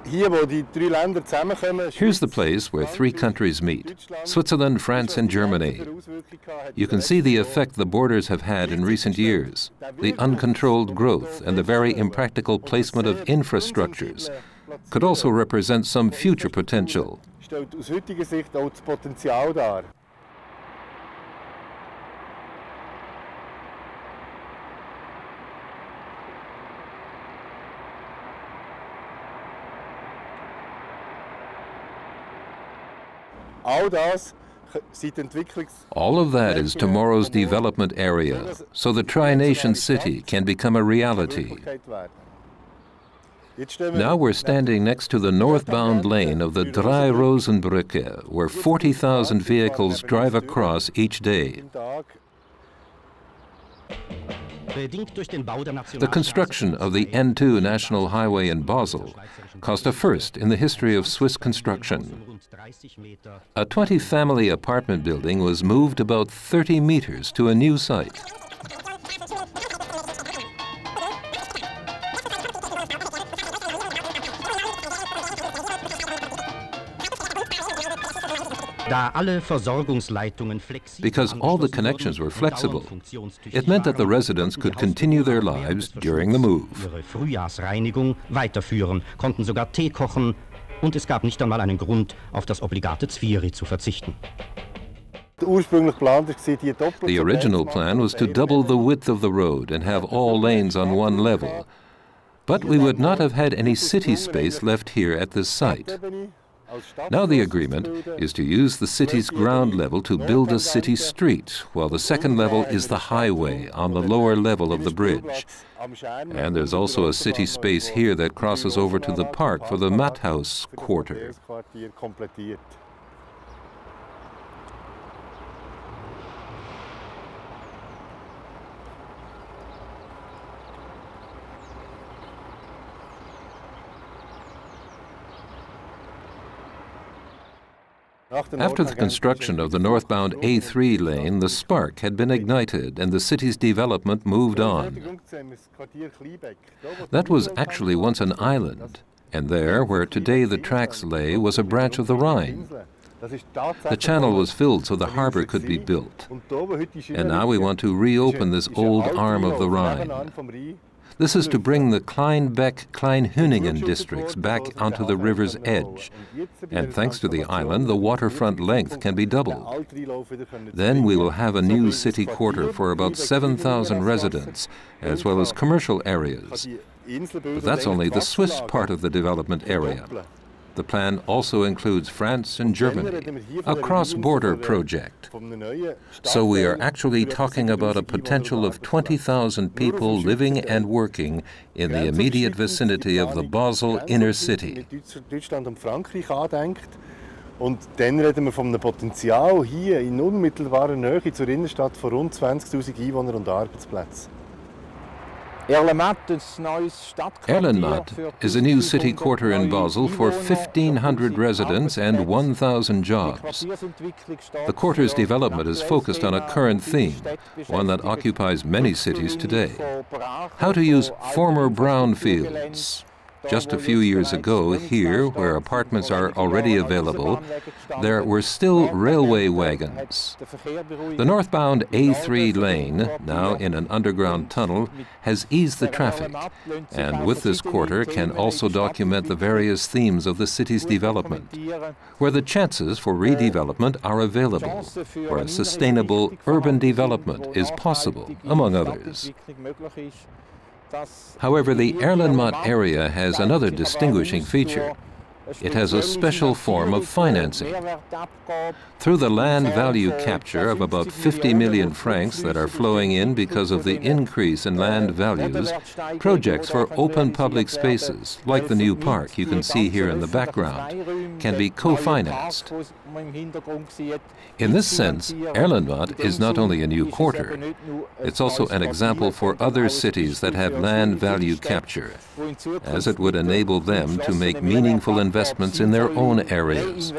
Here's the place where three countries meet: Switzerland, France, and Germany. You can see the effect the borders have had in recent years, the uncontrolled growth and the very impractical placement of infrastructures could also represent some future potential. All of that is tomorrow's development area, so the tri-nation city can become a reality. Now we're standing next to the northbound lane of the Drei-Rosen-Brücke, where 40,000 vehicles drive across each day. The construction of the N2 National Highway in Basel caused a first in the history of Swiss construction. A 20-family apartment building was moved about 30 meters to a new site. Because all the connections were flexible, it meant that the residents could continue their lives during the move. The original plan was to double the width of the road and have all lanes on one level. But we would not have had any city space left here at this site. Now the agreement is to use the city's ground level to build a city street, while the second level is the highway on the lower level of the bridge. And there's also a city space here that crosses over to the park for the Matthaus quarter. After the construction of the northbound A3 lane, the spark had been ignited and the city's development moved on. That was actually once an island, and there, where today the tracks lay, was a branch of the Rhine. The channel was filled so the harbor could be built, and now we want to reopen this old arm of the Rhine. This is to bring the Kleinbeck-Kleinhüningen districts back onto the river's edge. And thanks to the island, the waterfront length can be doubled. Then we will have a new city quarter for about 7,000 residents, as well as commercial areas. But that's only the Swiss part of the development area. The plan also includes France and Germany, a cross-border project. So we are actually talking about a potential of 20,000 people living and working in the immediate vicinity of the Basel inner city. Und dann reden wir von einem Potenzial hier in unmittelbarer Nähe zur Innenstadt von rund 20.000 Einwohnern und Arbeitsplätzen. Erlenmatt is a new city quarter in Basel for 1,500 residents and 1,000 jobs. The quarter's development is focused on a current theme, one that occupies many cities today: how to use former brownfields. Just a few years ago, here, where apartments are already available, there were still railway wagons. The northbound A3 lane, now in an underground tunnel, has eased the traffic, and with this quarter can also document the various themes of the city's development, where the chances for redevelopment are available, where a sustainable urban development is possible, among others. However, the Erlenmatt area has another distinguishing feature. It has a special form of financing. Through the land value capture of about 50 million francs that are flowing in because of the increase in land values, projects for open public spaces, like the new park you can see here in the background, can be co-financed. In this sense, Erlenmatt is not only a new quarter, it's also an example for other cities that have land value capture, as it would enable them to make meaningful investments in their own areas.